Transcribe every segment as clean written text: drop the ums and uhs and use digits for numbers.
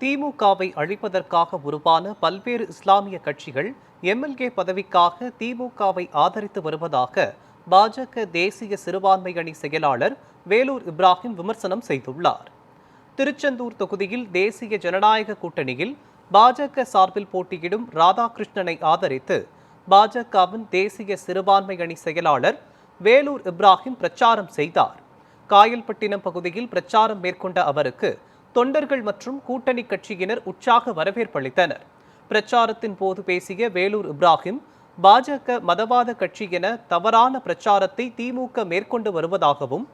திமுகவை அழிப்பதற்காக உருவான பல்வேறு இஸ்லாமிய கட்சிகள் எம்எல்ஏ பதவிக்காக திமுகவை ஆதரித்து வருவதாக பாஜக தேசிய சிறுபான்மை அணி செயலாளர் வேலூர் இப்ராஹிம் விமர்சனம் செய்துள்ளார். திருச்செந்தூர் தொகுதியில் தேசிய ஜனநாயக கூட்டணியில் பாஜக சார்பில் போட்டியிடும் ராதாகிருஷ்ணனை ஆதரித்து பாஜகவின் தேசிய சிறுபான்மை அணி செயலாளர் வேலூர் இப்ராஹிம் பிரச்சாரம் செய்தார். காயல்பட்டினம் பகுதியில் பிரச்சாரம் மேற்கொண்ட அவருக்கு தொண்டர்கள் மற்றும் கூட்டணி கட்சியினர் உற்சாக வரவேற்பளித்தனர். பிரச்சாரத்தின் போது பேசிய வேலூர் இப்ராஹிம், பாஜக மதவாத கட்சி என தவறான பிரச்சாரத்தை திமுக மேற்கொண்டு வருவதாகவும்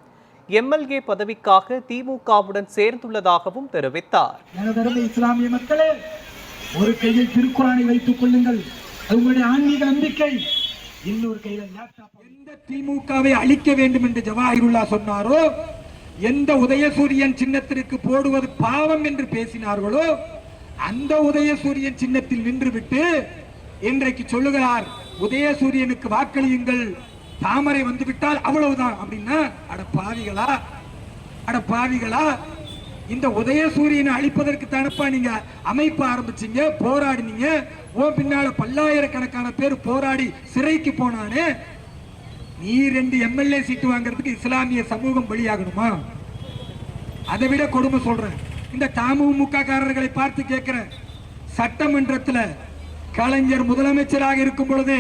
எம்எல்ஏ பதவிக்காக திமுகவுடன் சேர்ந்துள்ளதாகவும் தெரிவித்தார். இஸ்லாமிய மக்களே, ஒரு கையில் திருக்குரானை வைத்துக் கொள்ளுங்கள், உங்களுடைய ஆன்மீக நம்பிக்கை. இன்னொரு கையில லேப்டாப். எந்த திமுகவை அழிக்க வேண்டும் என்று ஜவாஹிருல்லா சொன்னாரோ, எந்த உதயசூரியன் சின்னத்திற்கு போடுவது பாவம் என்று பேசினார்களோ, அந்த உதயசூரியன் சின்னத்தில் நின்றுவிட்டு இன்றைக்கு சொல்லுகிறார், உதயசூரியனுக்கு வாக்களியுங்கள், தாமரை வந்துவிட்டால் அவ்வளவுதான் அப்படின்னா, அட பாவிகளா, இந்த உதயசூரியனை அழிப்பதற்கு தானப்பா நீங்க அமைப்பு ஆரம்பிச்சீங்க, போராடினீங்க. பின்னால பல்லாயிரக்கணக்கான பேர் போராடி சிறைக்கு போனானே. நீ 2 எம்எல்ஏ சீட்டு வாங்குறதுக்கு இஸ்லாமிய சமூகம் பலியாகணுமா? அதை விட கொடுமை சொல்றேன். இந்த தமுமுக காரர்களை பார்த்து கேட்கிறேன், சட்டமன்றத்தில் கலைஞர் முதலமைச்சராக இருக்கும் பொழுது,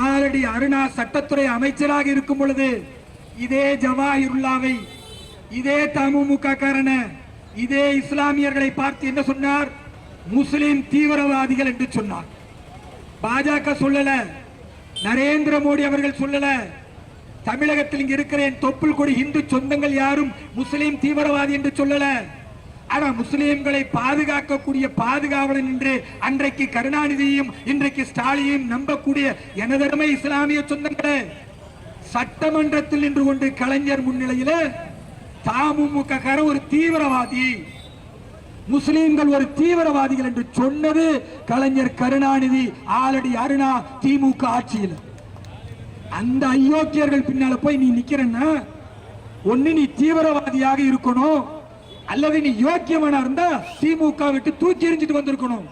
ஆரடி அருணா சட்டத்துறை அமைச்சராக இருக்கும் பொழுது, இதே ஜவாஹிருல்லாவை, இதே தமுமுக காரன, இதே இஸ்லாமியர்களை பார்த்து என்ன சொன்னார்? முஸ்லிம் தீவிரவாதிகள் என்று சொன்னார். பாஜக சொல்லல, நரேந்திர மோடி அவர்கள் சொல்லல. தமிழகத்தில் இங்க இருக்கிற தொப்புள் கொடி இந்து சொந்தங்கள் யாரும் முஸ்லிம் தீவிரவாதி என்று சொல்லல. ஆனா முஸ்லிம்களை பாதுகாக்கக்கூடிய பாதுகாவலன் என்று அன்றைக்கு கருணாநிதியும் இன்றைக்கு ஸ்டாலினையும் நம்பக்கூடிய எனதருமை இஸ்லாமிய சொந்தங்களே, சட்டமன்றத்தில் நின்று கொண்டு கலைஞர் முன்னிலையில் தமுமுக ஒரு தீவிரவாதி, முஸ்லிம்கள் ஒரு தீவிரவாதிகள் என்று சொன்னது கலைஞர் கருணாநிதி, ஆலடி அருணா திமுக ஆட்சியில். அந்த அயோக்கியர்கள் பின்னால போய் நீ நிக்கிறன்னா, ஒன்னு நீ தீவிரவாதியாக இருக்கணும், அல்லது நீ யோக்கியமான இருந்தா திமுக விட்டு தூக்கி எறிஞ்சிட்டு வந்திருக்கணும்.